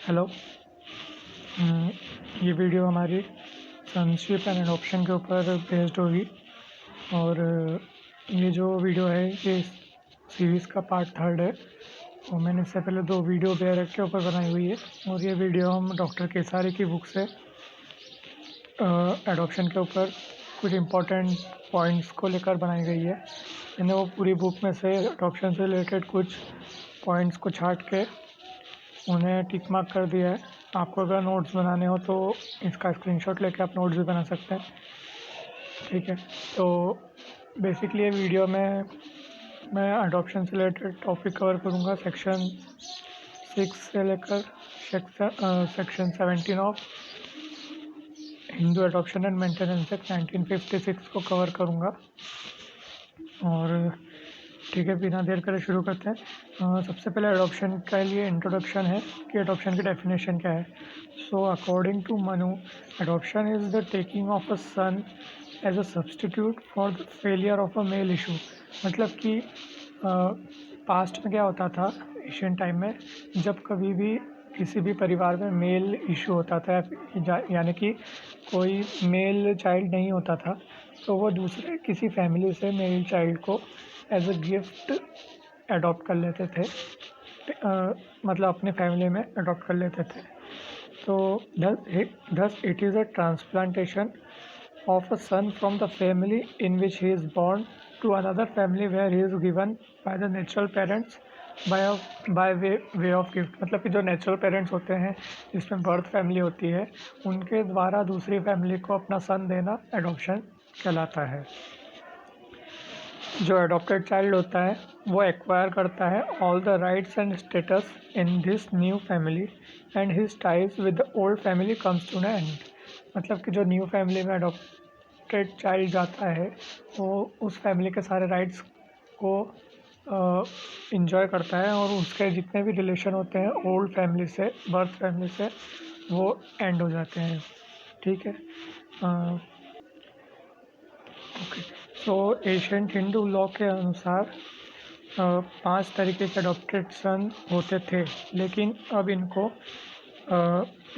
Hello. ये video हमारी sonship and adoption के ऊपर बेस्ड होगी। और ये जो वीडियो है ये सीरीज़ का पार्ट 3 है। और मैंने इससे पहले 2 वीडियो बेयर के ऊपर बनाई हुई है। और ये वीडियो हम डॉक्टर केसारी की बुक से एडॉप्शन के ऊपर कुछ इम्पोर्टेंट पॉइंट्स को लेकर बनाई गई है। मैंने वो पूरी बुक में से एडॉप्शन से रिलेटेड कुछ पॉइंट्स को छांट के उन्हें टिक मार्क कर दिया है। आपको अगर नोट्स बनाने हो तो इसका स्क्रीनशॉट लेके आप नोट्स भी बना सकते हैं। ठीक है, तो बेसिकली ये वीडियो में मैं अडॉप्शन से रिलेटेड टॉपिक कवर करूँगा। सेक्शन 6 से लेकर section 17 of Hindu adoption and maintenance act 1956 को कवर करूँगा। और ठीक है, बिना देर करे शुरू करते हैं। सबसे पहले अडॉप्शन के लिए इंट्रोडक्शन है कि अडॉप्शन की डेफिनेशन क्या है। So according to Manu, adoption is the taking of a son as a substitute for the failure of a male issue. मतलब कि पास्ट में क्या होता था, एशियन टाइम में, जब कभी भी किसी भी परिवार में मेल इशू होता था यानी कि कोई मेल चाइल्ड नहीं होता था, तो वो दूसरे किसी फैमिली से मेल चाइल्ड को एज अ गिफ्ट अडॉप्ट कर लेते थे। मतलब अपने फैमिली में अडॉप्ट कर लेते थे। तो thus it is a transplantation of a son from the family in which he is born to another family where he is given by the natural parents by way of gift। मतलब कि जो natural parents होते हैं जिसमें birth family होती है, उनके द्वारा दूसरी फैमिली को अपना सन देना एडॉप्शन कहलाता है। जो अडॉप्टेड चाइल्ड होता है वो एक्वायर करता है all the rights and status in this new family and his ties with the old family comes to an end. मतलब कि जो न्यू फैमिली में अडॉप्टेड चाइल्ड जाता है वो उस फैमिली के सारे राइट्स को इंजॉय करता है और उसके जितने भी रिलेशन होते हैं ओल्ड फैमिली से, बर्थ फैमिली से, वो एंड हो जाते हैं। ठीक है, ओके। सो एशियंट हिंदू लॉ के अनुसार 5 तरीके के अडॉप्टेड सन होते थे, लेकिन अब इनको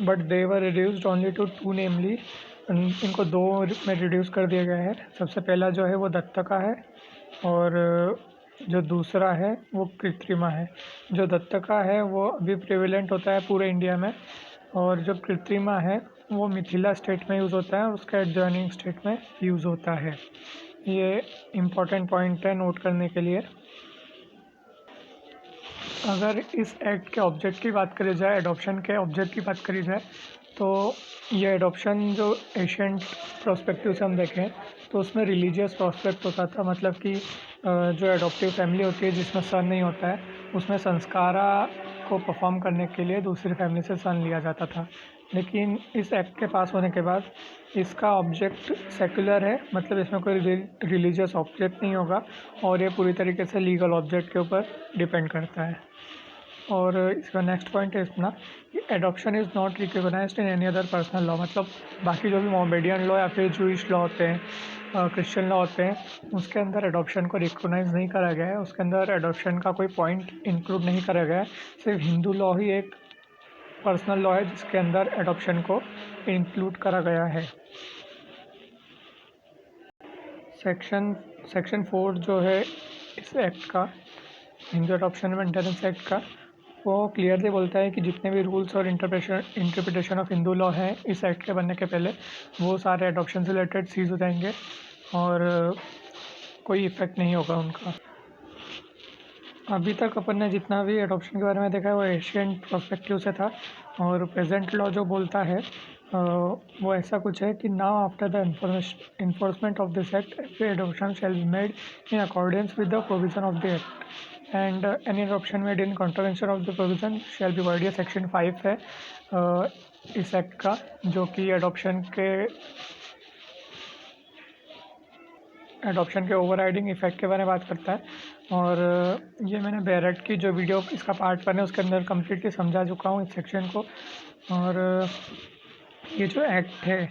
but they were reduced only to 2, namely इनको 2 में रिड्यूस कर दिया गया है। सबसे पहला जो है वो दत्तका है और जो दूसरा है वो कृत्रिमा है। जो दत्तका है वो अभी प्रिवेलेंट होता है पूरे इंडिया में, और जो कृत्रिमा है वो मिथिला स्टेट में यूज़ होता है और उसका एडजॉइनिंग स्टेट में यूज़ होता है। ये इम्पॉर्टेंट पॉइंट है नोट करने के लिए। अगर इस एक्ट के ऑब्जेक्ट की बात करी जाए, एडॉप्शन के ऑब्जेक्ट की बात करी जाए, तो ये एडॉप्शन जो एशियंट प्रोस्पेक्टिव से हम देखें तो उसमें रिलीजियस प्रोस्पेक्ट होता था। मतलब कि जो एडॉप्टिव फैमिली होती है जिसमें सन नहीं होता है, उसमें संस्कारा को परफॉर्म करने के लिए दूसरी फैमिली से सन लिया जाता था। लेकिन इस एक्ट के पास होने के बाद इसका ऑब्जेक्ट सेकुलर है, मतलब इसमें कोई रिलीजियस ऑब्जेक्ट नहीं होगा और ये पूरी तरीके से लीगल ऑब्जेक्ट के ऊपर डिपेंड करता है। और इसका नेक्स्ट पॉइंट है अपना कि adoption is not recognised in any other personal law. मतलब बाकी जो भी मोहम्मेडियन लॉ या फिर जूइश लॉ होते हैं, क्रिश्चियन लॉ होते हैं, उसके अंदर एडॉप्शन को रिकॉग्नाइज नहीं करा गया है, उसके अंदर एडॉप्शन का कोई पॉइंट इंक्लूड नहीं करा गया है। सिर्फ हिंदू लॉ ही एक पर्सनल लॉ है जिसके अंदर एडॉप्शन को इंक्लूड करा गया है। सेक्शन 4 जो है इस एक्ट का, हिंदू अडॉप्शन मेंटेनेंस एक्ट का, वो क्लियरली बोलता है कि जितने भी रूल्स और इंटरप्रिटेशन ऑफ हिंदू लॉ हैं इस एक्ट के बनने के पहले, वो सारे एडॉप्शन से रिलेटेड सीज हो जाएंगे और कोई इफ़ेक्ट नहीं होगा उनका। अभी तक अपन ने जितना भी एडॉप्शन के बारे में देखा है वो एशियंट पर्सपेक्टिव से था, और प्रेजेंट लॉ जो बोलता है वो ऐसा कुछ है कि now after the enforcement of this act every adoption shall be made in accordance with the provision of the act and any adoption made in contravention of the provision shall be void. ये section 5 है इस act का, जो कि adoption के overriding effect के बारे में बात करता है। और ये मैंने बैरेट की जो वीडियो इसका पार्ट 1 है उसके अंदर कम्प्लीटली समझा चुका हूँ इस सेक्शन को। और ये जो एक्ट है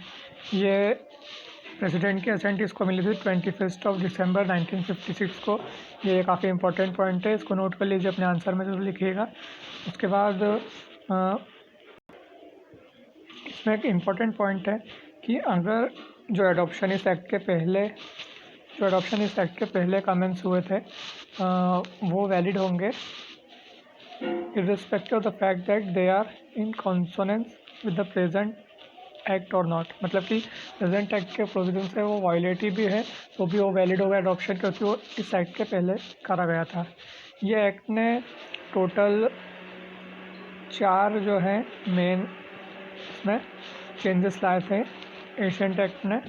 ये प्रेसिडेंट की असेंट इसको मिली थी 21 दिसंबर 1956 को। ये काफ़ी इंपॉर्टेंट पॉइंट है, इसको नोट कर लीजिए, अपने आंसर में जरूर लिखिएगा। उसके बाद इसमें एक इम्पॉर्टेंट पॉइंट है कि अगर जो एडॉप्शन इस एक्ट के पहले कमेंट्स हुए थे वो वैलिड होंगे irrespective of the fact that they are in consonance with the present act और नॉट, मतलब कि प्रेजेंट एक्ट के प्रोविजन से वो वायलेटिव भी है तो भी वो वैलिड होगा एडॉप्शन, क्योंकि वो इस एक्ट के पहले करा गया था। ये एक्ट ने टोटल 4 जो है मेन इसमें चेंजेस लाए थे। एशियंट एक्ट ने,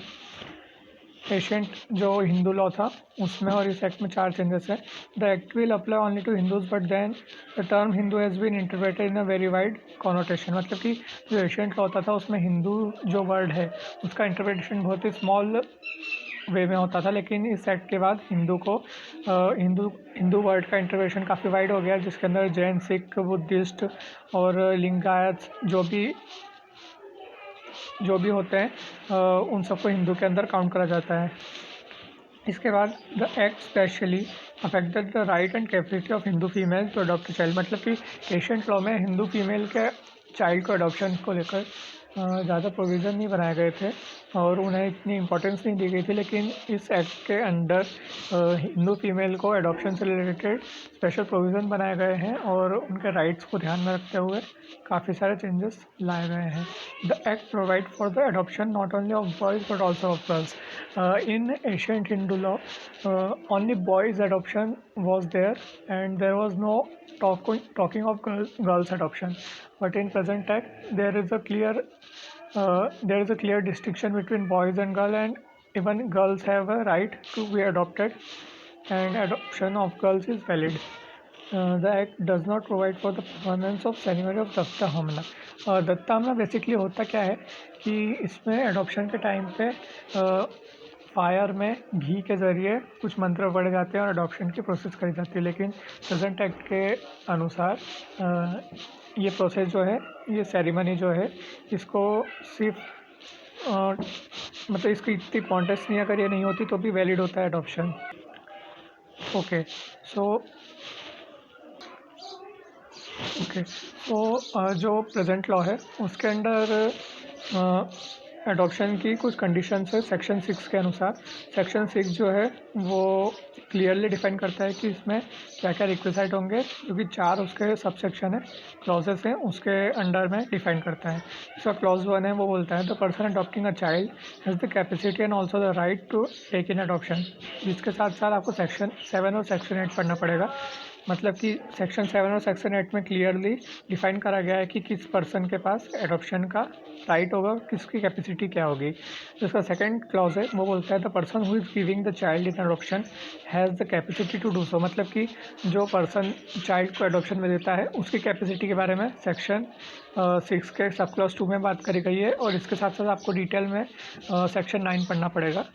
एशियंट जो हिंदू लॉ था उसमें, और इस एक्ट में 4 चेंजेस है। The act will apply only to Hindus but then the term Hindu has been interpreted in a very wide connotation, मतलब कि जो एशियंट लॉ होता था उसमें हिंदू जो वर्ड है उसका इंटरप्रिटेशन बहुत ही स्मॉल वे में होता था, लेकिन इस एक्ट के बाद हिंदू वर्ड का इंटरप्रिटेशन काफ़ी वाइड हो गया, जिसके अंदर जैन, सिख, बुद्धिस्ट और लिंगायत जो भी होते हैं उन सबको हिंदू के अंदर काउंट करा जाता है। इसके बाद the act specially affected the right and capacity of Hindu female to adopt child, मतलब कि एशियंट लॉ में हिंदू फीमेल के चाइल्ड को अडॉप्शन को लेकर ज़्यादा प्रोविज़न नहीं बनाए गए थे और उन्हें इतनी इम्पोर्टेंस नहीं दी गई थी, लेकिन इस एक्ट के अंडर हिंदू फीमेल को अडॉप्शन से रिलेटेड स्पेशल प्रोविज़न बनाए गए हैं और उनके राइट्स को ध्यान में रखते हुए काफ़ी सारे चेंजेस लाए गए हैं। The act provide for the adoption not only of boys but also of girls. In ancient Hindu law only boys adoption was there and there was no talking of girls adoption, but in present act there is a clear distinction between boys and girls, and even girls have a right to be adopted and adoption of girls is valid. The act does not provide for the permanence of ceremony of दत्ता हमला। दत्ता हमला basically होता क्या है कि इसमें adoption के टाइम पे फायर में घी के ज़रिए कुछ मंत्र पढ़े जाते हैं और अडॉप्शन की प्रोसेस करी जाती है, लेकिन प्रेजेंट एक्ट के अनुसार ये प्रोसेस जो है, ये सेरेमनी जो है, इसको सिर्फ मतलब इसकी इतनी कॉन्टेस्ट नहीं, अगर ये नहीं होती तो भी वैलिड होता है अडॉप्शन। ओके सो जो प्रेजेंट लॉ है उसके अंडर एडॉप्शन की कुछ कंडीशंस है सेक्शन 6 के अनुसार। सेक्शन 6 जो है वो क्लियरली डिफाइन करता है कि इसमें क्या क्या रिक्विजिट होंगे, क्योंकि 4 उसके सब सेक्शन है, क्लॉजेस हैं, उसके अंडर में डिफाइन करता है। इसका क्लॉज 1 है, वो बोलता है the person adopting a child has the capacity and also the right to take in adoption. जिसके साथ साथ आपको सेक्शन 7 और सेक्शन 8 पढ़ना पड़ेगा, मतलब कि सेक्शन 7 और सेक्शन 8 में क्लियरली डिफाइन करा गया है कि किस पर्सन के पास एडॉप्शन का राइट होगा, किसकी कैपेसिटी क्या होगी। तो इसका सेकंड क्लॉज है, वो बोलता है the person who is giving the child in adoption has the capacity to do so, मतलब कि जो पर्सन चाइल्ड को एडॉप्शन में देता है उसकी कैपेसिटी के बारे में सेक्शन 6 के सब क्लॉज 2 में बात करी गई है, और इसके साथ साथ आपको डिटेल में सेक्शन 9 पढ़ना पड़ेगा।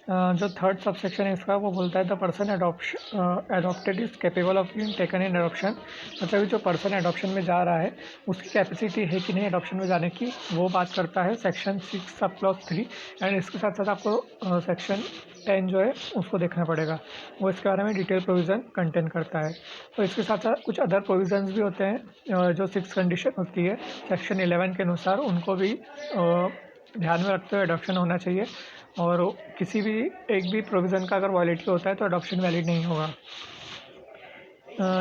जो थर्ड सब सेक्शन है इसका, वो बोलता है the person adopted is capable of being taken in adoption, मतलब जो पर्सन एडॉप्शन में जा रहा है उसकी कैपेसिटी है कि नहीं एडॉप्शन में जाने की, वो बात करता है सेक्शन 6 सब क्लॉज 3। एंड इसके साथ साथ आपको सेक्शन 10 जो है उसको देखना पड़ेगा, वो इसके बारे में डिटेल प्रोविज़न कंटेन करता है। तो इसके साथ साथ कुछ अदर प्रोविज़न्स भी होते हैं जो 6 कंडीशन होती है सेक्शन 11 के अनुसार, उनको भी ध्यान में रखते हुए एडॉप्शन होना चाहिए, और किसी भी एक भी प्रोविज़न का अगर वॉयलेटिव होता है तो अडॉप्शन वैलिड नहीं होगा।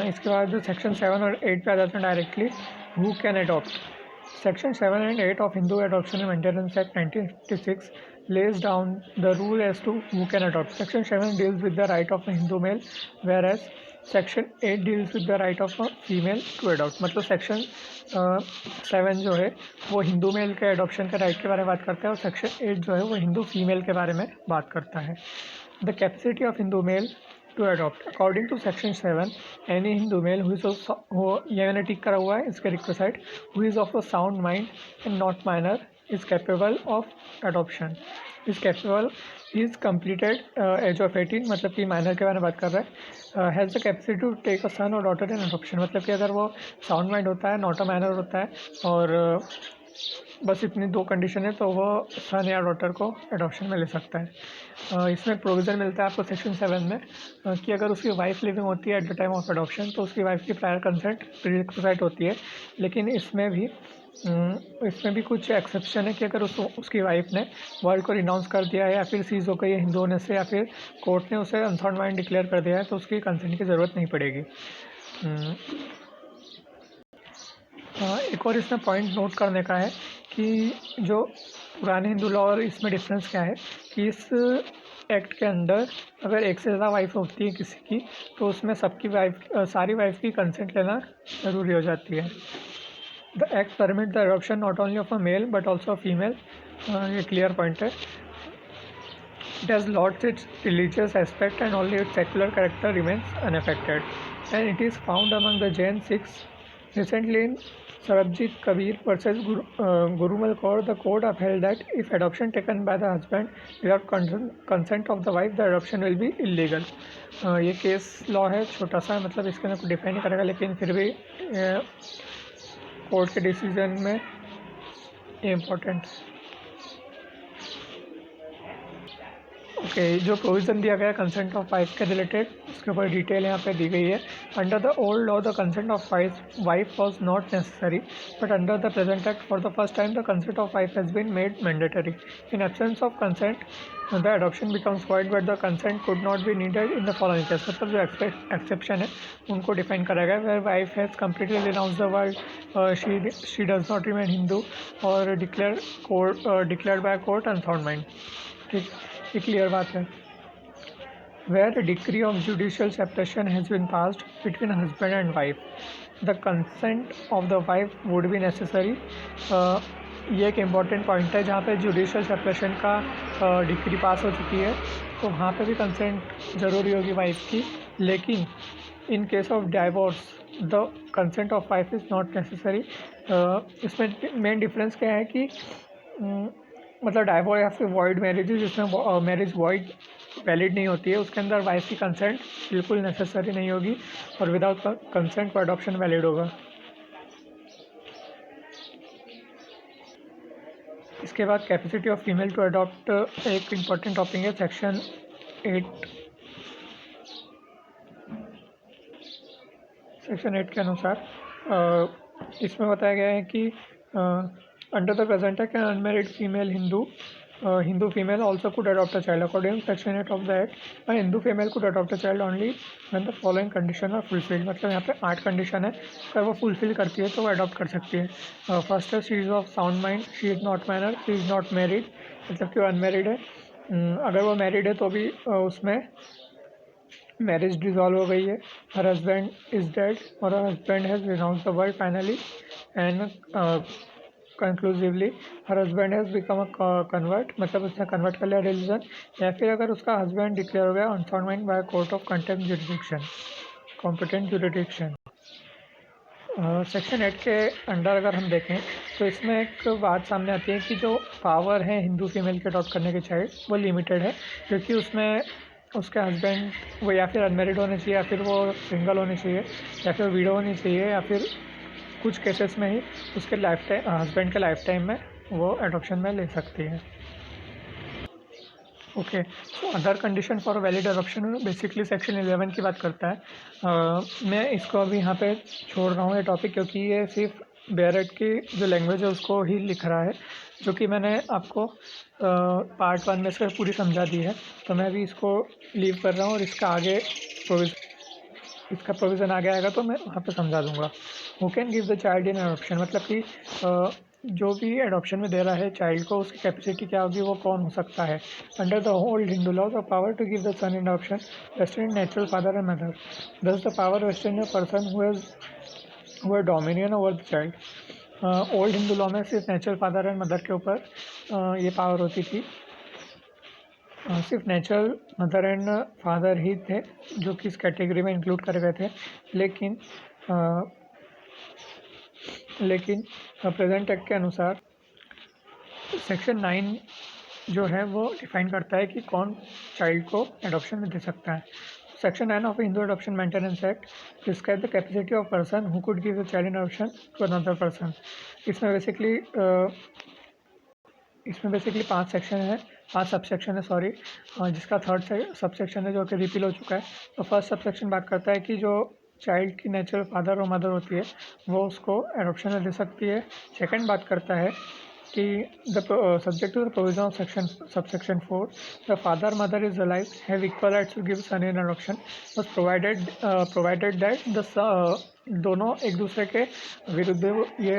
इसके बाद सेक्शन 7 और 8 पे आ जाते हैं directly. Who can adopt. Section 7 and 8 of Hindu adoption and maintenance act 1956 lays down the rule as to who can adopt. Section 7 deals with the right of a Hindu male, whereas section 8 deals with the right of a female to adopt, मतलब section 7 जो है वो Hindu male के अडॉप्शन के right के बारे में बात करता है, और सेक्शन 8 जो है वो हिंदू फीमेल के बारे में बात करता है। The capacity of Hindu male to adopt according to section 7, any Hindu male ये मैंने टिक करा हुआ है इसके request, who is of a sound mind and not minor is capable of adoption. Is capable is completed age of 18, मतलब कि minor के बारे में बात कर रहा है। Has the capacity to take a son और डॉटर इन अडॉप्शन, मतलब कि अगर वो साउंड माइंड होता है, नॉट अ माइनर होता है, और बस इतनी 2 कंडीशन है तो वो सन या डॉटर को एडॉप्शन में ले सकता है। इसमें प्रोविज़न मिलता है आपको सेक्शन 7 में कि अगर उसकी वाइफ लिविंग होती है at the time of adoption तो उसकी वाइफ की प्रायर कंसेंट प्रीरिक्विजिट होती है। लेकिन इसमें भी कुछ एक्सेप्शन है कि अगर उसकी वाइफ ने वर्ल्ड को रिनाउंस कर दिया है या फिर सीज हो गई है हिंदू होने से या फिर कोर्ट ने उसे अनसाउंड माइंड डिक्लेयर कर दिया है तो उसकी कंसेंट की ज़रूरत नहीं पड़ेगी। एक और इसमें पॉइंट नोट करने का है कि जो पुराने हिंदू लॉ और इसमें डिफरेंस क्या है कि इस एक्ट के अंदर अगर एक से ज़्यादा वाइफ होती है किसी की तो उसमें सारी वाइफ की कंसेंट लेना ज़रूरी हो जाती है। The act permit the adoption not only of a male but also a female, ये क्लियर पॉइंट है। It has lost its religious aspect and only its secular character remains unaffected. And it is found among the Jain Sikhs. Recently in Sarabjit Kabir versus Gurumal Kaur, the court upheld that if adoption taken by the husband without consent of the wife, the adoption will be illegal. ये case law है छोटा सा, मतलब इसके अंदर कुछ define नहीं करेगा, लेकिन फिर भी कोर्ट के डिसीजन में ये इम्पोर्टेंट। ओके, जो प्रोविज़न दिया गया है कंसेंट ऑफ वाइफ के रिलेटेड उसके ऊपर डिटेल यहाँ पे दी गई है। Under the old law the consent of wife was not necessary but under the present act for the first time the consent of wife has been made mandatory. In absence of consent the adoption becomes void but the consent could not be needed in the following case. मतलब जो exception है उनको define करा गया where wife has completely renounce the world, she does not remain Hindu और declared by court unsound mind. ठीक, ये clear बात है। Where a decree of judicial separation has been passed between husband and wife, the consent of the wife would be necessary. ये एक important point है जहाँ पे जुडिशल सेपरेशन का डिक्री पास हो चुकी है तो वहाँ पे भी कंसेंट ज़रूरी होगी वाइफ की। लेकिन in case of divorce the consent of wife is not necessary. इसमें मेन डिफरेंस क्या है कि मतलब डाइवोर्स या फिर वॉइड मैरिजेज जिसमें मैरिज वॉइड वैलिड नहीं होती है उसके अंदर वाइफ की कंसेंट बिल्कुल नेसेसरी नहीं होगी और विदाउट कंसेंट को अडॉप्शन वैलिड होगा। इसके बाद capacity of female to adopt एक इम्पॉर्टेंट टॉपिक है। सेक्शन 8 के अनुसार इसमें बताया गया है कि under the present act, an unmarried female Hindu female also could adopt a child. According to Section 8 of the Act, a Hindu female could adopt a child only when the following conditions are fulfilled. मतलब यहाँ पे 8 condition है, अगर वो fulfil करती है तो वो अडॉप्ट कर सकती है। फर्स्ट है she is of sound mind, she is not married, she is not married, मतलब कि वो अनमेरिड है। अगर वो मैरिड है तो भी उसमें मैरिज डिजॉल्व हो गई है। हर हस्बैंड इज़ डेड और her husband has renounce the world finally and conclusively her husband has become a convert, मतलब उसने कन्वर्ट कर लिया रिलीजन, या फिर अगर उसका हस्बैंड डिक्लेयर हो गया unsound mind by court of contempt jurisdiction, competent jurisdiction. Section 8 के अंडर अगर हम देखें तो इसमें एक बात सामने आती है कि जो पावर है हिंदू फीमेल के अडॉप्ट करने के चाइल्ड वो लिमिटेड है, क्योंकि उसमें उसके हस्बैंड वो या फिर अनमेरिड होने चाहिए या फिर वो सिंगल होने चाहिए या फिर विडो होनी चाहिए या फिर कुछ केसेस में ही उसके हस्बैंड के लाइफ टाइम में वो एडॉप्शन में ले सकती है। Okay, so other condition for valid adoption basically section 11 की बात करता है। मैं इसको अभी यहाँ पे छोड़ रहा हूँ ये टॉपिक, क्योंकि ये सिर्फ बेरेट की जो लैंग्वेज है उसको ही लिख रहा है, जो कि मैंने आपको पार्ट 1 में से पूरी समझा दी है। तो मैं अभी इसको लीव कर रहा हूँ और इसका प्रोविज़न आगे आएगा तो मैं वहाँ पे समझा दूँगा। Who can give the child in adoption, मतलब कि जो भी एडॉप्शन में दे रहा है चाइल्ड को उसकी कैपेसिटी क्या होगी, वो कौन हो सकता है। Under the old Hindu law the power to give the son in adoption vested in natural father and mother, thus the power vested in a person who has dominion over the child. Old Hindu law में सिर्फ natural father and mother के ऊपर ये power होती थी, सिर्फ natural mother and father ही थे जो कि इस कैटेगरी में इंक्लूड करे गए थे। लेकिन प्रेजेंट एक्ट के अनुसार सेक्शन 9 जो है वो डिफाइन करता है कि कौन चाइल्ड को एडॉप्शन में दे सकता है। Section 9 of Hindu Adoption Maintenance Act describe the capacity of person who could give a child in adoption to another person. इसमें बेसिकली 5 सेक्शन है, 5 सबसेक्शन है सॉरी, जिसका थर्ड सबसेक्शन है जो कि रिपील हो चुका है। तो फर्स्ट सबसेक्शन बात करता है कि जो चाइल्ड की नेचुरल फादर और मदर होती है वो उसको एडॉप्शन में दे सकती है। सेकंड बात करता है कि the subject to the provision of subsection 4 the father mother is alive have equal rights to give son in adoption बस प्रोवाइडेड दैट द दोनों एक दूसरे के विरुद्ध ये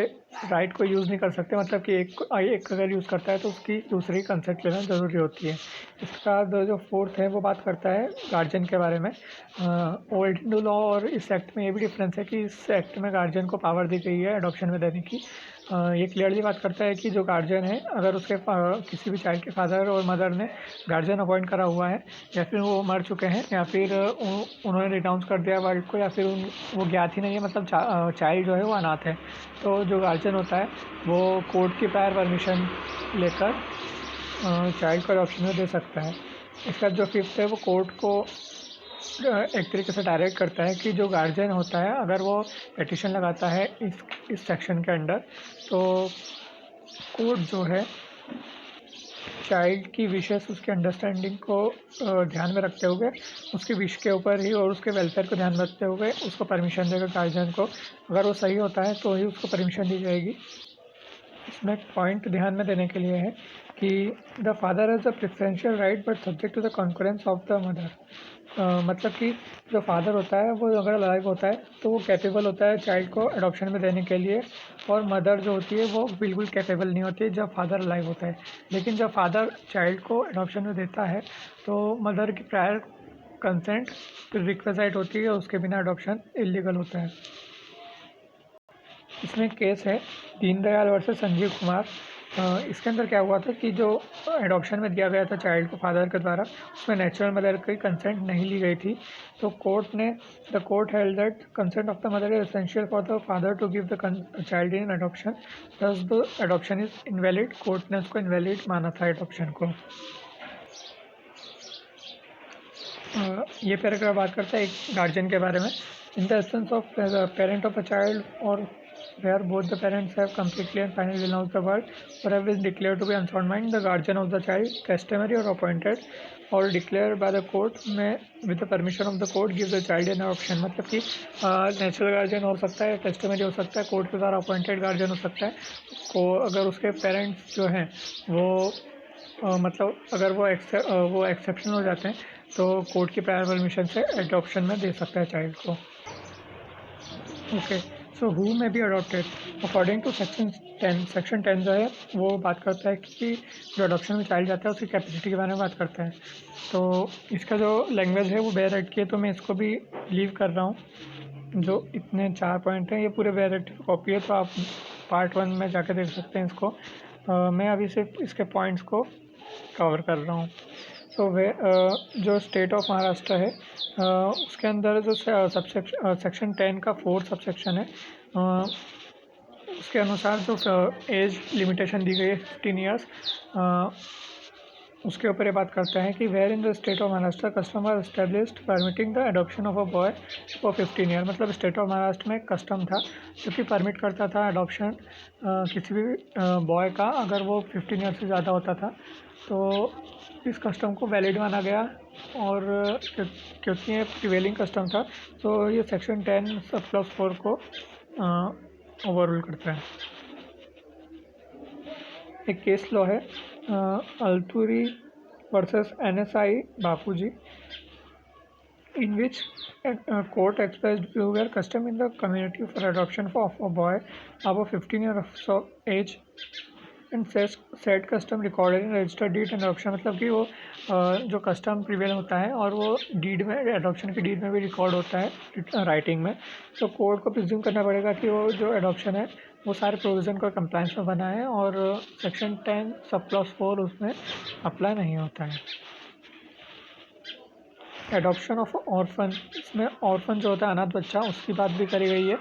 राइट को यूज़ नहीं कर सकते, मतलब कि एक अगर यूज़ करता है तो उसकी दूसरी कंसेंट लेना ज़रूरी होती है। इसका जो फोर्थ है वो बात करता है गार्जियन के बारे में। ओल्ड हिंदू लॉ और इस एक्ट में ये भी डिफरेंस है कि इस एक्ट में गार्जियन को पावर दी गई है एडॉप्शन में देने की। ये क्लियरली बात करता है कि जो गार्जियन है अगर उसके किसी भी चाइल्ड के फादर और मदर ने गार्जियन अपॉइंट करा हुआ है या फिर वो मर चुके हैं या फिर उन्होंने रिनाउंस कर दिया वर्ल्ड को या फिर वो ज्ञात ही नहीं है, मतलब चाइल्ड जो है वो अनाथ है, तो जो गार्जियन होता है वो कोर्ट की प्रायर परमिशन लेकर चाइल्ड को एडॉप्शन में दे सकता है। इसका जो फिफ्थ है वो कोर्ट को एक तरीके से डायरेक्ट करता है कि जो गार्जियन होता है अगर वो पिटीशन लगाता है इस सेक्शन के अंडर तो कोर्ट जो है चाइल्ड की विशेष उसके अंडरस्टैंडिंग को ध्यान में रखते हुए उसके विश के ऊपर ही और उसके वेलफेयर को ध्यान में रखते हुए उसको परमिशन देगा गार्जियन को। अगर वो सही होता है तो ही उसको परमिशन दी जाएगी। इसमें एक पॉइंट ध्यान में देने के लिए है कि the father has a preferential right but subject to the concurrence of the mother. मतलब कि जो फादर होता है वो अगर अलाइव होता है तो वो कैपेबल होता है चाइल्ड को एडॉप्शन में देने के लिए, और मदर जो होती है वो बिल्कुल कैपेबल नहीं होती जब फादर अलाइव होता है। लेकिन जब फादर चाइल्ड को एडॉप्शन में देता है तो मदर की प्रायर कंसेंट रिक्वेजाइट होती है, उसके बिना एडॉप्शन इलीगल होता है। इसमें केस है दीनदयाल वर्सेस संजीव कुमार। इसके अंदर क्या हुआ था कि जो एडॉप्शन में दिया गया था चाइल्ड को फादर के द्वारा उसमें नेचुरल मदर की कंसेंट नहीं ली गई थी, तो the court held that consent of the mother is essential for the father to give the child in adoption, thus the adoption is invalid. Court ने उसको इनवैलिड माना था एडॉप्शन को। ये पैराग्राफ बात करता है एक गार्जियन के बारे में। इन the absence of parent of a child और where both the parents have completely and finally renounced the word or have been declared to be unsound mind, the guardian of the child, customary or appointed or declared by the court, may with the permission of the court give the child an adoption। मतलब कि natural guardian हो सकता है, customary हो सकता है, court के द्वारा अपॉइंटेड गार्जियन हो सकता है। को अगर उसके पेरेंट्स जो हैं वो मतलब अगर वो एक्सेप्शन हो जाते हैं तो कोर्ट की प्रायर परमिशन से एडॉप्शन में दे सकता है चाइल्ड को। Okay, so who may be adopted according to section 10 जो है वो बात करता है कि जो अडॉप्शन में चाइल्ड जाता है उसकी कैपेसिटी के बारे में बात करता है। तो इसका जो लैंग्वेज है वो बेयर की है, तो मैं इसको भी लीव कर रहा हूँ। जो इतने 4 पॉइंट हैं ये पूरे बेयर की कॉपी है, तो आप पार्ट 1 में जाके देख सकते हैं इसको। मैं अभी सिर्फ इसके पॉइंट्स को कवर कर रहा हूँ। तो वे जो स्टेट ऑफ महाराष्ट्र है उसके अंदर जो सेक्शन 10 का 4 सबसेक्शन है उसके अनुसार जो एज लिमिटेशन दी गई है 15 ईयर्स, उसके ऊपर ये बात करता है कि where in the state of Maharashtra custom are established permitting the adoption of a boy for 15 year. मतलब स्टेट ऑफ महाराष्ट्र में कस्टम था जो कि परमिट करता था एडॉप्शन किसी भी बॉय का अगर वो 15 ईयर से ज़्यादा होता था। तो इस कस्टम को वैलिड माना गया और क्योंकि ये प्रिवेलिंग कस्टम था तो ये सेक्शन 10(4) को ओवररूल करता है। एक केस लॉ है Alturi versus NSI Bapuji, in which a court expressed view where custom in the community for adoption of a boy above 15 years of age and set custom recorded in registered deed and adoption. मतलब कि वो जो custom prevail होता है और वो deed में adoption की डीड में भी रिकॉर्ड होता है राइटिंग में, तो कोर्ट को प्रिज्यूम करना पड़ेगा कि वो जो एडॉप्शन है वो सारे प्रोविज़न को कंप्लायंस में बना है और सेक्शन 10(4) उसमें अप्लाई नहीं होता है। एडॉप्शन ऑफ ऑर्फन, इसमें ऑर्फन जो होता है अनाथ बच्चा उसकी बात भी करी गई है।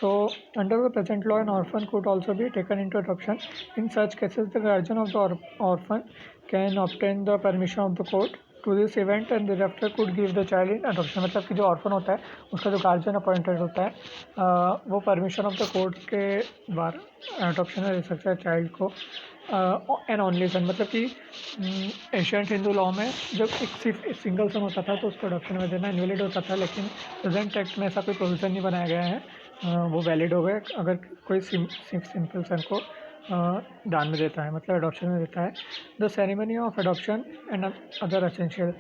So under the present law an orphan could also be taken into adoption. In such cases the guardian of the orphan can obtain the permission of the court to this event and thereafter could give the child in adoption। मतलब कि जो orphan होता है उसका जो guardian appointed होता है वो परमिशन ऑफ द कोर्ट के द्वारा एडॉप्शन में दे सकता है चाइल्ड को एन ओनली सन। मतलब कि एशियंट हिंदू लॉ में जब सिर्फ एक सिंगल सन होता था तो उसको अडॉप्शन में देना इनवैलिड होता था, लेकिन प्रेजेंट एक्ट में ऐसा कोई प्रोविज़न नहीं बनाया गया है, वो वैलिड हो गए अगर कोई सिंपल सन को दान में देता है, मतलब अडॉप्शन में देता है। The ceremony of adoption and other essential,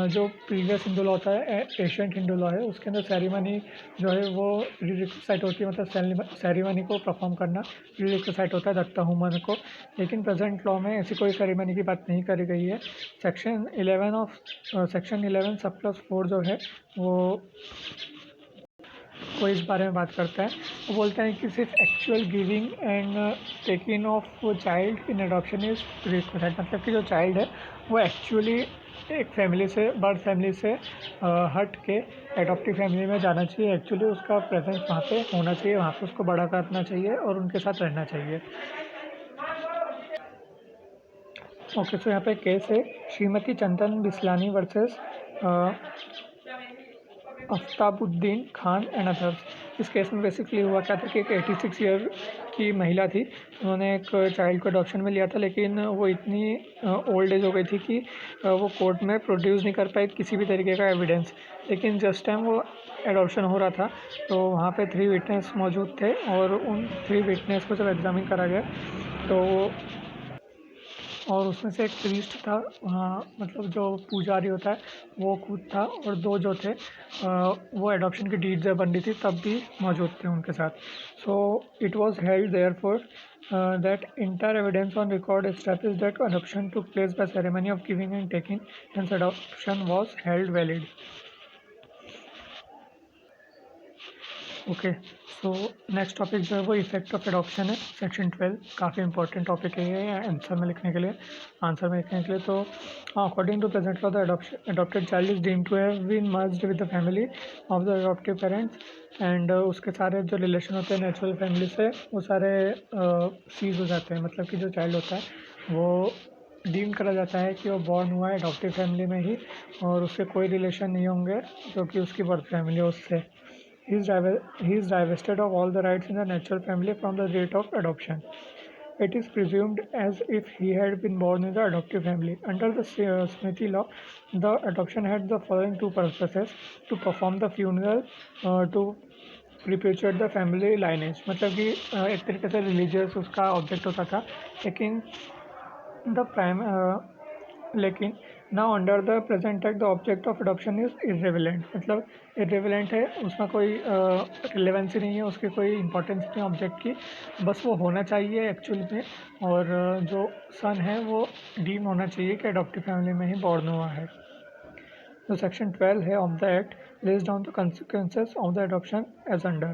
जो प्रीवियस हिंदू लॉ होता है एशियंट हिंदू लॉ है उसके अंदर सेरेमनी जो है वो प्रीरिक्विसाइट होती है, मतलब सेरेमनी को परफॉर्म करना प्रीरिक्विसाइट होता है दत्ता हुमन को, लेकिन प्रेजेंट लॉ में ऐसी कोई सेरेमनी की बात नहीं करी गई है। सेक्शन 11 सब+4 जो है वो इस बारे में बात करता है। वो बोलता है कि सिर्फ actual giving and taking of child in adoption is प्रीरिक्विसाइट। मतलब कि जो चाइल्ड है वो एक्चुअली एक फैमिली से बर्थ फैमिली से हट के एडॉप्टिव फैमिली में जाना चाहिए, एक्चुअली उसका प्रेजेंस वहाँ पे होना चाहिए, वहाँ पे उसको बड़ा करना चाहिए और उनके साथ रहना चाहिए। ओके, सो यहाँ पे केस है श्रीमती चंदन बिस्लानी वर्सेस आफ्ताबुद्दीन खान एंड अदर्स। इस केस में बेसिकली हुआ क्या था कि एक 86 ईयर की महिला थी, उन्होंने एक चाइल्ड को अडॉप्शन में लिया था, लेकिन वो इतनी ओल्ड एज हो गई थी कि वो कोर्ट में प्रोड्यूस नहीं कर पाई किसी भी तरीके का एविडेंस। लेकिन जिस टाइम वो एडॉप्शन हो रहा था तो वहाँ पे 3 विटनेस मौजूद थे और उन 3 विटनेस को जब एग्जामिन करा गया तो और उसमें से एक प्रीस्ट था वहाँ, मतलब जो पुजारी होता है वो खुद था, और 2 जो थे वो एडॉप्शन की डीड जब बन रही थी तब भी मौजूद थे उनके साथ। So it was held therefore that entire evidence on record established that adoption took place by ceremony of giving and taking, hence adoption was held valid। Okay, so next topic जो है वो इफेक्ट ऑफ एडॉप्शन है, section 12। काफ़ी important topic है ये answer में लिखने के लिए। तो according to present law the adopted child is deemed to have been merged with the family of the adoptive parents and उसके सारे जो रिलेशन होते हैं नेचुरल फैमिली से वो सारे सीज हो जाते हैं। मतलब कि जो चाइल्ड होता है वो डीम करा जाता है कि वो बॉर्न हुआ है अडॉप्टिव फैमिली में ही और उससे कोई रिलेशन नहीं होंगे जो कि उसकी बर्थ फैमिली है उससे। He is divested of all the rights in the natural family from the date of adoption. It is presumed as if he had been born in the adoptive family. Under the Smriti law, the adoption had the following 2 purposes: to perform the funeral, to perpetuate the family lineage। मतलब कि एक तरीके से religious उसका object होता था, लेकिन लेकिन now under the present act the object of adoption is irrelevant. मतलब इर्रेलेवेंट है, उसमें कोई रिलेवेंसी नहीं है, उसकी कोई इंपॉर्टेंस नहीं ऑब्जेक्ट की, बस वो होना चाहिए एक्चुअली में, और जो सन है वो डीम होना चाहिए कि अडॉप्टिव फैमिली में ही बॉर्न हुआ है। तो सेक्शन 12 है of the act lays down the consequences of the adoption as under.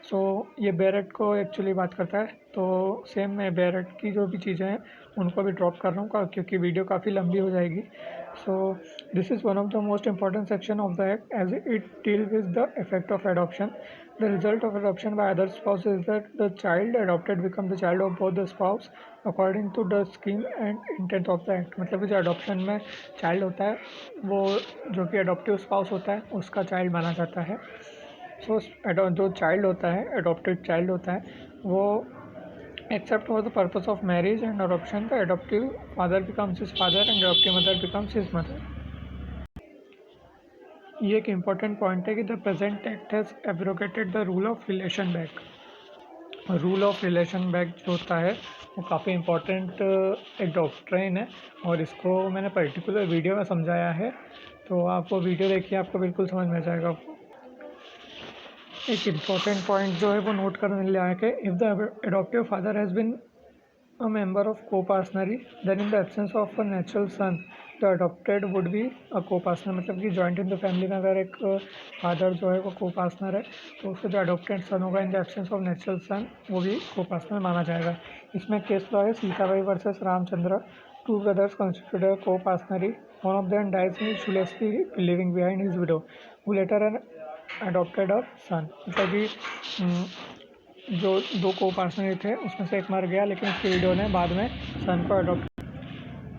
So ये बेयर एक्ट को एक्चुअली बात करता है। तो सेम मैं बेयर एक्ट की जो भी चीज़ें हैं उनको भी ड्रॉप कर रहा हूँ क्योंकि वीडियो काफ़ी लंबी हो जाएगी। So this is one of the most important section of the act as it deal with the effect of adoption. The result of adoption by other spouse is that the child adopted become the child of both the spouse according to the scheme and intent of the act. मतलब कि जो adoption में child होता है वो जो कि adoptive spouse होता है उसका चाइल्ड माना जाता है। सो जो चाइल्ड होता है अडॉप्टेड चाइल्ड होता है वो except for the purpose of marriage and adoption the adoptive father becomes his father and adoptive mother becomes his mother. ये एक इम्पॉर्टेंट पॉइंट है कि the present act has abrogated the rule of relation back. Rule of relation back जो होता है वो काफ़ी important एक डॉक्ट्रिन है और इसको मैंने पर्टिकुलर वीडियो में समझाया है, तो आप वो वीडियो देखिए, आपको बिल्कुल समझ में आ जाएगा। एक इम्पॉर्टेंट पॉइंट जो है वो नोट करने के लिए आया कि if the adoptive father has been a member of co-partnery then in the absence of a natural son the adopted would be a co-partner. मतलब कि जॉइंट इन द फैमिली में अगर एक फादर जो है वो को-पार्टनर है तो उसका जो अडॉप्टेड सन होगा in the absence of natural son वो भी को-पार्टनर माना जाएगा। इसमें केस लॉ है Sitabai versus Ramchandra. 2 brothers constituted a co-partneri. One of them dies mischievously, leaving behind his widow, who later adopted a son। मतलब कि जो 2 को-पार्टनर थे उसमें से एक मर गया लेकिन उसकी विडो ने बाद में सन को अडॉप्ट।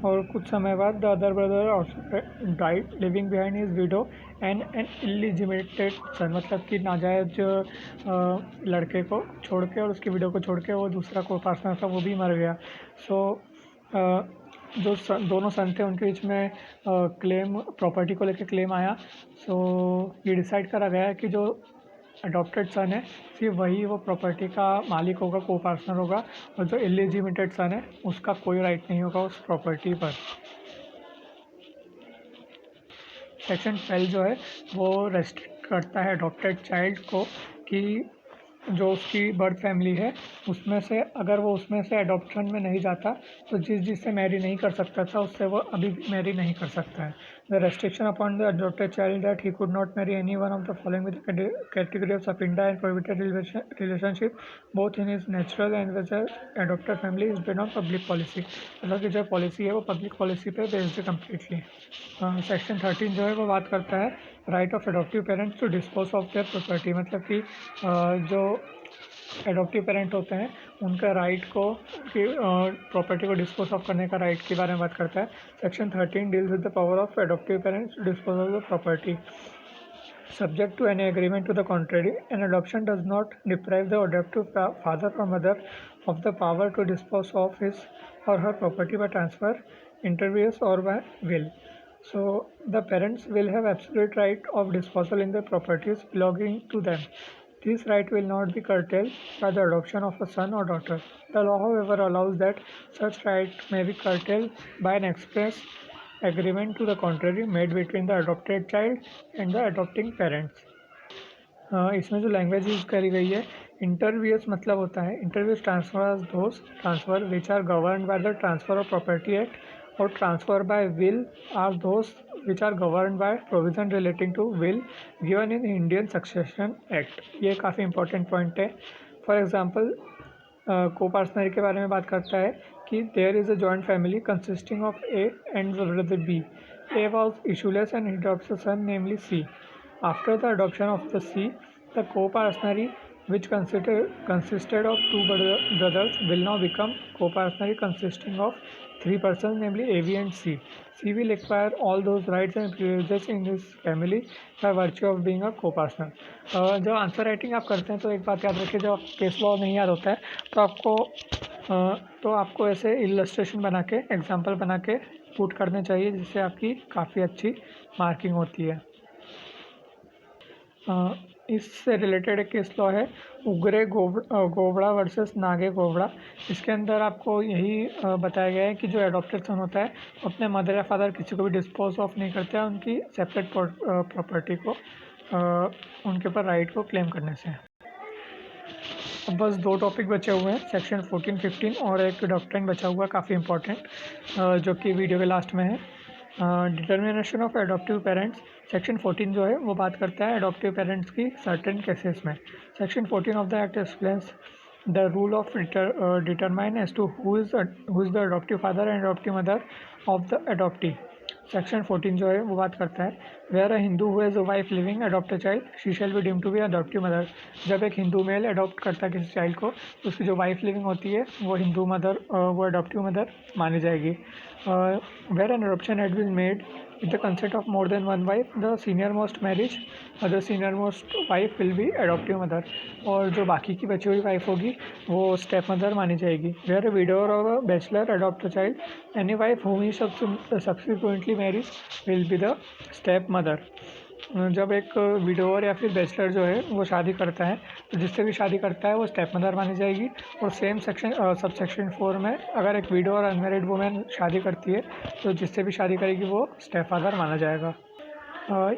और कुछ समय बाद the other brother also died leaving behind his widow and an illegitimate son, मतलब कि नाजायज लड़के को छोड़ के और उसकी विडो को छोड़ के वो दूसरा को पार्टनर था वो भी मर गया। सो जो दोनों सन थे उनके बीच में क्लेम प्रॉपर्टी को लेकर क्लेम आया। सो ये डिसाइड करा गया कि जो अडॉप्टेड सन है सिर्फ वही वो प्रॉपर्टी का मालिक होगा, को पार्टनर होगा, और जो इलिजिमेटेड सन है उसका कोई राइट नहीं होगा उस प्रॉपर्टी पर। सेक्शन 12 जो है वो रेस्ट्रिक्ट करता है अडॉप्टेड चाइल्ड को कि जो उसकी बर्थ फैमिली है उसमें से अगर वो उसमें से अडॉप्शन में नहीं जाता तो जिससे मैरी नहीं कर सकता था उससे वो अभी भी मैरी नहीं कर सकता है। The restriction upon the adopted child that he could not marry any one of the following with category of sapinda and prohibited relationship both in is natural and with adopted family is based on public policy. मतलब कि जो policy है वो public policy पे based है completely. Section 13 जो है वो बात करता है right of adoptive parents to dispose of their property, मतलब कि जो एडॉप्टिव पेरेंट होते हैं उनका राइट को प्रॉपर्टी को डिस्पोज ऑफ करने का राइट के बारे में बात करता है। Section 13 deals with the power of adoptive parents to dispose of the property subject to any agreement to the contrary. An adoption does not deprive the adoptive father or mother of the power to dispose of his or her property by transfer, interviews or by will. So the parents will have absolute right of disposal in the properties belonging to them. This right will not be curtailed by the adoption of a son or daughter. The law, however, allows that such right may be curtailed by an express agreement to the contrary made between the adopted child and the adopting parents. इसमें जो language use करी गई है interviews मतलब होता है interviews transfer those transfer which are govern by the transfer of property act और transfer by will are those which are govern by provision relating to will given in Indian succession act. ये काफ़ी important point है। For example co-partner के बारे में बात करता है कि there is a joint family consisting of A and brother B. A was issueless and he adopts a son namely C. After the adoption of the C, the co-partneri which consisted of two brothers will now become co-partneri consisting of three persons namely A, B and C. C will acquire all those rights and privileges in his family by virtue of being a co-partner. जब answer writing आप करते हैं तो एक बात याद रखिए, जब केस लॉ नहीं याद होता है तो आपको ऐसे इलस्ट्रेशन बना के एग्जाम्पल बना के पुट करने चाहिए जिससे आपकी काफ़ी अच्छी मार्किंग होती है। इससे रिलेटेड एक केस लॉ है उग्रे गोवड़ा वर्सेस नागे गोवड़ा। इसके अंदर आपको यही बताया गया है कि जो एडॉप्टेड सन होता है अपने मदर या फादर किसी को भी डिस्पोज ऑफ नहीं करते हैं उनकी सेपरेट प्रॉपर्टी को उनके ऊपर राइट को क्लेम करने से। अब बस दो टॉपिक बचे हुए हैं, सेक्शन 14, 15 और एक डॉक्ट्रिन बचा हुआ काफ़ी इंपॉर्टेंट जो कि वीडियो के लास्ट में है। Determination of adoptive parents. Section 14 जो है वो बात करता है एडॉप्टिव पेरेंट्स की सर्टेन केसेस में। Section 14 of the act explains the rule of determine as to who is the adoptive father and adoptive mother of the adoptee. Section 14 जो है वो बात करता है where a Hindu who has a wife living adopt a child she shall be deemed to B adoptive mother. जब एक Hindu mail adopt करता है किसी चाइल्ड को तो उसकी जो वाइफ लिविंग होती है वो हिंदू मदर वो अडॉप्टिव मदर मानी जाएगी। Where an adoption had been made with the consent of more than one wife, the senior most marriage the senior most wife will be adoptive mother। और जो बाकी की बची हुई वाइफ होगी वो स्टेप मदर मानी जाएगी। वेयर अ विडोर और a bachelor adopt a child any wife whom he subsequently marries will be the step mother। जब एक विडोर या फिर बैचलर जो है वो शादी करता है तो जिससे भी शादी करता है वो स्टेप मदर मानी जाएगी। और सेम सेक्शन सब सेक्शन 4 में अगर एक विडो और अनमेरिड वुमेन शादी करती है तो जिससे भी शादी करेगी वो स्टेप फादर माना जाएगा।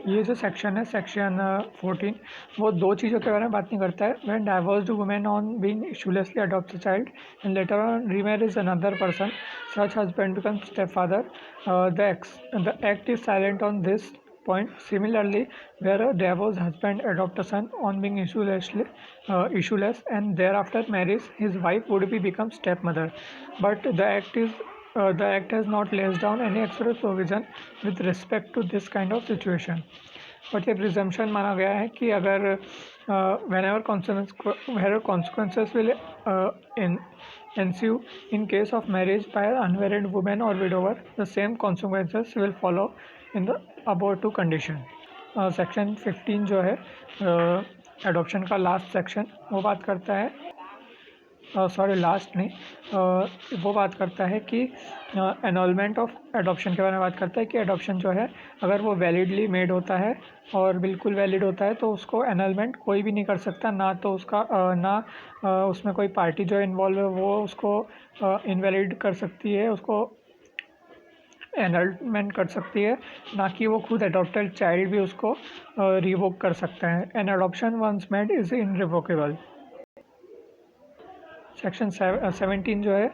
ये जो सेक्शन है सेक्शन 14 वो दो चीज़ों के बारे में बात नहीं करता है। When divorced women on being issuelessly adopt a child and later on remarriage another person such husband becomes step father the act is silent on this point. Similarly, where a divorced husband adopts a son on being issueless and thereafter marries, his wife would become stepmother. But the act has not lays down any express provision with respect to this kind of situation. But ये presumption माना गया है कि अगर whenever consequences will ensue in case of marriage by an unmarried woman or widower, the same consequences will follow in the above two condition. Section 15 जो है adoption का last section वो बात करता है लास्ट नहीं वो बात करता है कि एनरोलमेंट ऑफ एडॉप्शन के बारे में बात करता है कि एडॉप्शन जो है अगर वो वैलिडली मेड होता है और बिल्कुल वैलिड होता है तो उसको एनरोलमेंट कोई भी नहीं कर सकता, ना तो उसका उसमें कोई पार्टी जो इन्वॉल्व है वो उसको इनवैलिड कर सकती है, उसको एनरोलमेंट कर सकती है, ना कि वो खुद अडॉप्टेड चाइल्ड भी उसको रिवोक कर सकता है। An adoption once made is irrevocable. Section 17 जो है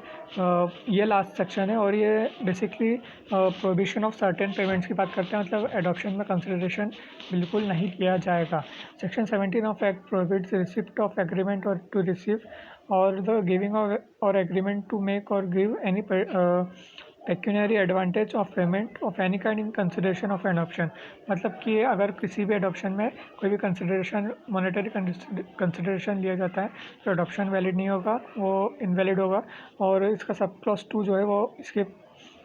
ये लास्ट सेक्शन है और ये basically prohibition of certain payments की बात करते हैं, मतलब एडॉप्शन में कंसिडरेशन बिल्कुल नहीं किया जाएगा। Section 17 of act prohibits receipt of agreement और टू रिसीव और द गिविंग ऑफ और एग्रीमेंट टू मेक और give any pecuniary advantage of payment of any kind in consideration of adoption. मतलब कि अगर किसी भी एडॉप्शन में कोई भी कंसिडरेशन मॉनेटरी कंसिडरेशन लिया जाता है तो एडॉप्शन वैलिड नहीं होगा, वो इनवैलिड होगा। और इसका सब क्लॉज 2 जो है वो इसके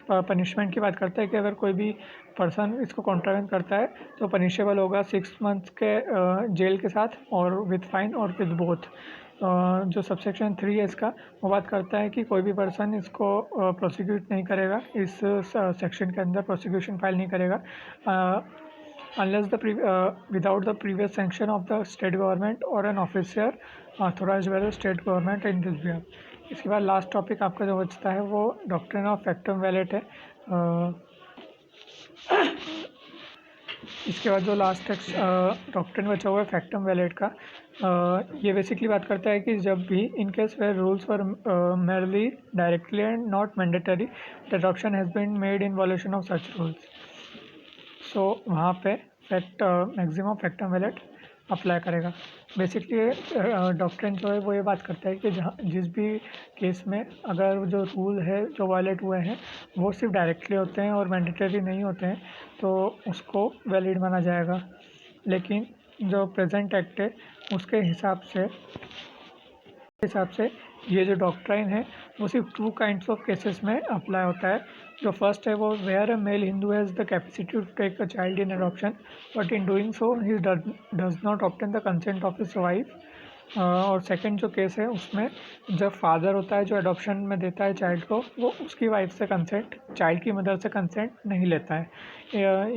पनिशमेंट की बात करता है कि अगर कोई भी पर्सन इसको कॉन्ट्रावेंट करता है तो पनिशेबल होगा 6 मंथ्स के जेल के साथ और विद फाइन और विद बोथ। जो सबसेक्शन 3 है इसका वो बात करता है कि कोई भी पर्सन इसको प्रोसिक्यूट नहीं करेगा, इस सेक्शन के अंदर प्रोसिक्यूशन फाइल नहीं करेगा unless without the previous sanction of the state government और an officer authorised by the state government in this behalf. इसके बाद लास्ट टॉपिक आपका जो बचता है वो डॉक्ट्रिन ऑफ फैक्टम वैलिड है। इसके बाद जो लास्ट डॉक्ट्रिन बचा हुआ है फैक्टम वैलिड का, ये बेसिकली बात करता है कि जब भी in case where rules for merely directly and not mandatory the adoption has been made in violation of such rules, so वहाँ पे मैक्सिमम फैक्टम वैलिड अप्लाई करेगा। बेसिकली डॉक्ट्रिन जो है वो ये बात करता है कि जहाँ जिस भी केस में अगर जो रूल है जो वायलेट हुए हैं वो सिर्फ डायरेक्टली होते हैं और मैंडेटरी नहीं होते हैं तो उसको वैलिड माना जाएगा। लेकिन जो प्रेजेंट एक्ट है उसके हिसाब से ये जो डॉक्ट्राइन है वो सिर्फ 2 काइंड्स ऑफ केसेस में अप्लाई होता है। जो फर्स्ट है वो where a male Hindu has the capacity to take a child in adoption but in doing so he does not obtain the consent of his wife. और सेकंड जो case है उसमें जब फादर होता है जो एडॉप्शन में देता है चाइल्ड को वो उसकी वाइफ से कंसेंट, चाइल्ड की मदर से कंसेंट नहीं लेता है।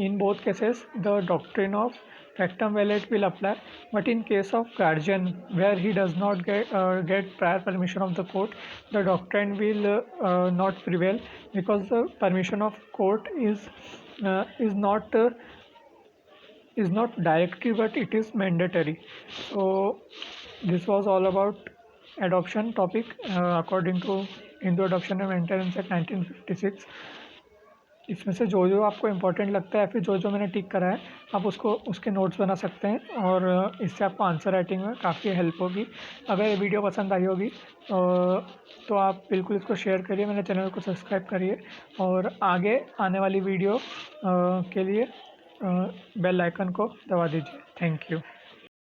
In both cases the doctrine of factum valid will apply, but in case of guardian where he does not get prior permission of the court, the doctrine will not prevail because the permission of court is not directory but it is mandatory. So this was all about adoption topic according to Hindu Adoption and Maintenance Act 1956. इसमें से जो आपको important लगता है या फिर जो मैंने टिक करा है आप उसके नोट्स बना सकते हैं और इससे आपको आंसर राइटिंग में काफ़ी हेल्प होगी। अगर ये वीडियो पसंद आई होगी तो आप बिल्कुल इसको शेयर करिए, मेरे चैनल को सब्सक्राइब करिए और आगे आने वाली वीडियो के लिए बेल आइकन को दबा दीजिए। Thank you.